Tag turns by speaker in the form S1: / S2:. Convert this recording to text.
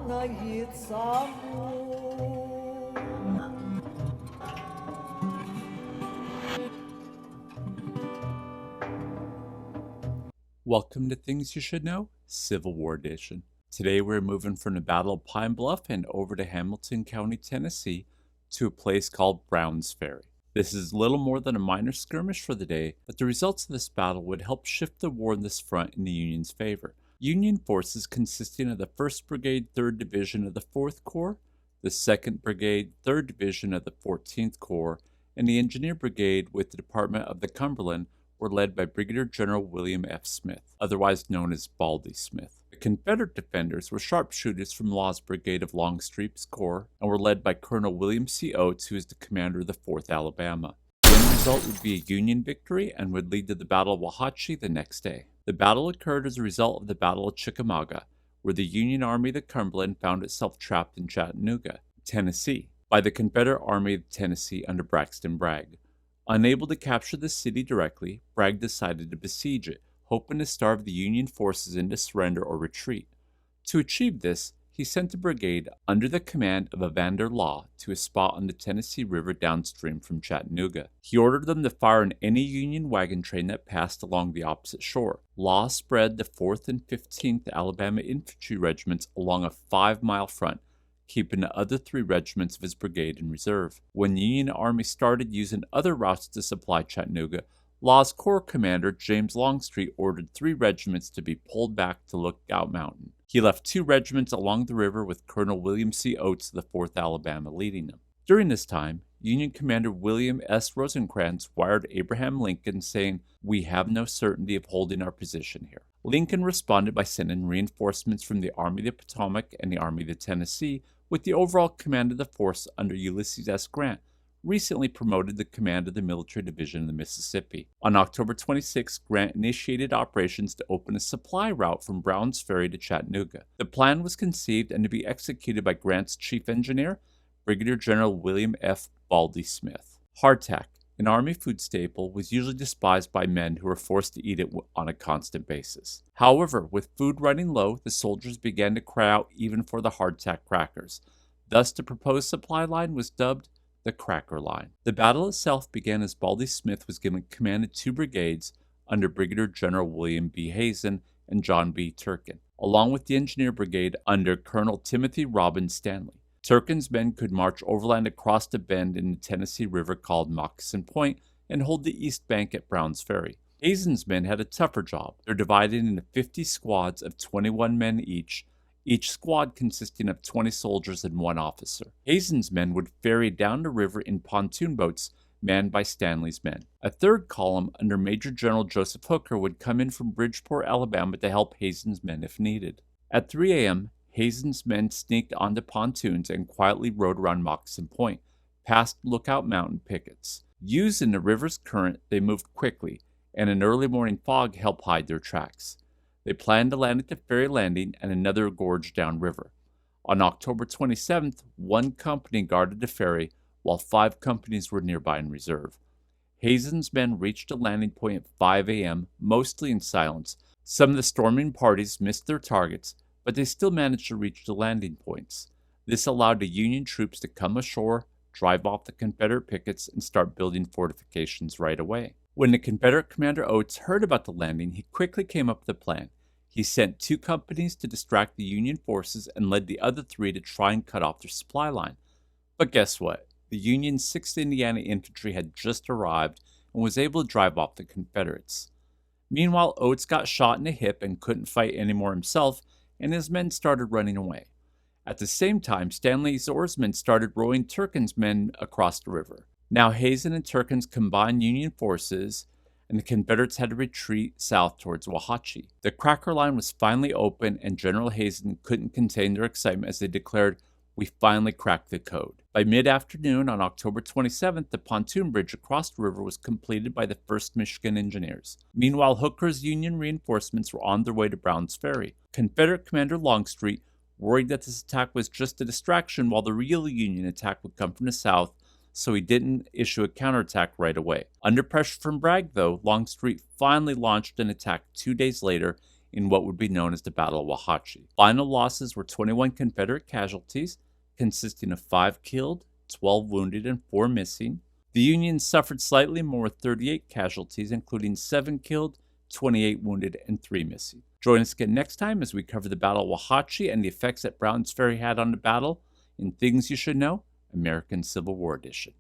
S1: nahit sa mo.
S2: Welcome to Things You Should Know, Civil War Edition. Today we're moving from the Battle of Pine Bluff and over to Hamilton County, Tennessee, to a place called Brown's Ferry. This is little more than a minor skirmish for the day, but the results of this battle would help shift the war on this front in the Union's favor. Union forces consisting of the 1st Brigade, 3rd Division of the 4th Corps, the 2nd Brigade, 3rd Division of the 14th Corps, and the Engineer Brigade with the Department of the Cumberland were led by Brigadier General William F. Smith, otherwise known as Baldy Smith. The Confederate defenders were sharpshooters from Law's Brigade of Longstreet's Corps and were led by Colonel William C. Oates, who is the commander of the 4th Alabama. The end result would be a Union victory and would lead to the Battle of Wauhatchie the next day. The battle occurred as a result of the Battle of Chickamauga, where the Union Army of the Cumberland found itself trapped in Chattanooga, Tennessee, by the Confederate Army of Tennessee under Braxton Bragg. Unable to capture the city directly, Bragg decided to besiege it, hoping to starve the Union forces into surrender or retreat. To achieve this, he sent a brigade under the command of Evander Law to a spot on the Tennessee River downstream from Chattanooga. He ordered them to fire on any Union wagon train that passed along the opposite shore. Law spread the 4th and 15th Alabama Infantry Regiments along a 5-mile front, keeping the other 3 regiments of his brigade in reserve. When the Union Army started using other routes to supply Chattanooga, Law's Corps commander James Longstreet ordered 3 regiments to be pulled back to Lookout Mountain. He left 2 regiments along the river with Colonel William C. Oates of the 4th Alabama leading them. During this time, Union Commander William S. Rosecrans wired Abraham Lincoln saying, "We have no certainty of holding our position here." Lincoln responded by sending reinforcements from the Army of the Potomac and the Army of the Tennessee, with the overall command of the force under Ulysses S. Grant, recently promoted to the command of the Military Division of the Mississippi. On October 26, Grant initiated operations to open a supply route from Brown's Ferry to Chattanooga. The plan was conceived and to be executed by Grant's chief engineer, Brigadier General William F. Baldy Smith. Hardtack, an Army food staple, was usually despised by men who were forced to eat it on a constant basis. However, with food running low, the soldiers began to cry out even for the hardtack crackers. Thus, the proposed supply line was dubbed the Cracker Line. The battle itself began as Baldy Smith was given command of 2 brigades under Brigadier General William B. Hazen and John B. Turkin, along with the Engineer Brigade under Colonel Timothy Robbins Stanley. Turkin's men could march overland across the bend in the Tennessee River called Moccasin Point and hold the east bank at Brown's Ferry. Hazen's men had a tougher job. They're divided into 50 squads of 21 men each squad consisting of 20 soldiers and 1 officer. Hazen's men would ferry down the river in pontoon boats manned by Stanley's men. A 3rd column under Major General Joseph Hooker would come in from Bridgeport, Alabama to help Hazen's men if needed. At 3 a.m., Hazen's men sneaked onto pontoons and quietly rowed around Moccasin Point, past Lookout Mountain pickets. Using the river's current, they moved quickly, and an early morning fog helped hide their tracks. They planned to land at the Ferry Landing and another gorge downriver. On October 27th, 1 company guarded the ferry, while 5 companies were nearby in reserve. Hazen's men reached the landing point at 5 a.m., mostly in silence. Some of the storming parties missed their targets, but they still managed to reach the landing points. This allowed the Union troops to come ashore, drive off the Confederate pickets, and start building fortifications right away. When the Confederate commander Oates heard about the landing, he quickly came up with a plan. He sent 2 companies to distract the Union forces and led the other 3 to try and cut off their supply line. But guess what? The Union's 6th Indiana Infantry had just arrived and was able to drive off the Confederates. Meanwhile, Oates got shot in the hip and couldn't fight anymore himself, and his men started running away. At the same time, Stanley's oarsmen started rowing Turkin's men across the river. Now Hazen and Turkin's combined Union forces, and the Confederates had to retreat south towards Wauhatchie. The Cracker Line was finally open, and General Hazen couldn't contain their excitement as they declared, "We finally cracked the code." By mid-afternoon on October 27th, the pontoon bridge across the river was completed by the 1st Michigan Engineers. Meanwhile, Hooker's Union reinforcements were on their way to Brown's Ferry. Confederate Commander Longstreet, worried that this attack was just a distraction while the real Union attack would come from the south, so he didn't issue a counterattack right away. Under pressure from Bragg, though, Longstreet finally launched an attack 2 days later in what would be known as the Battle of Wauhatchie. Final losses were 21 Confederate casualties, consisting of 5 killed, 12 wounded, and 4 missing. The Union suffered slightly more with 38 casualties, including 7 killed, 28 wounded, and 3 missing. Join us again next time as we cover the Battle of Wauhatchie and the effects that Browns Ferry had on the battle in Things You Should Know, American Civil War Edition.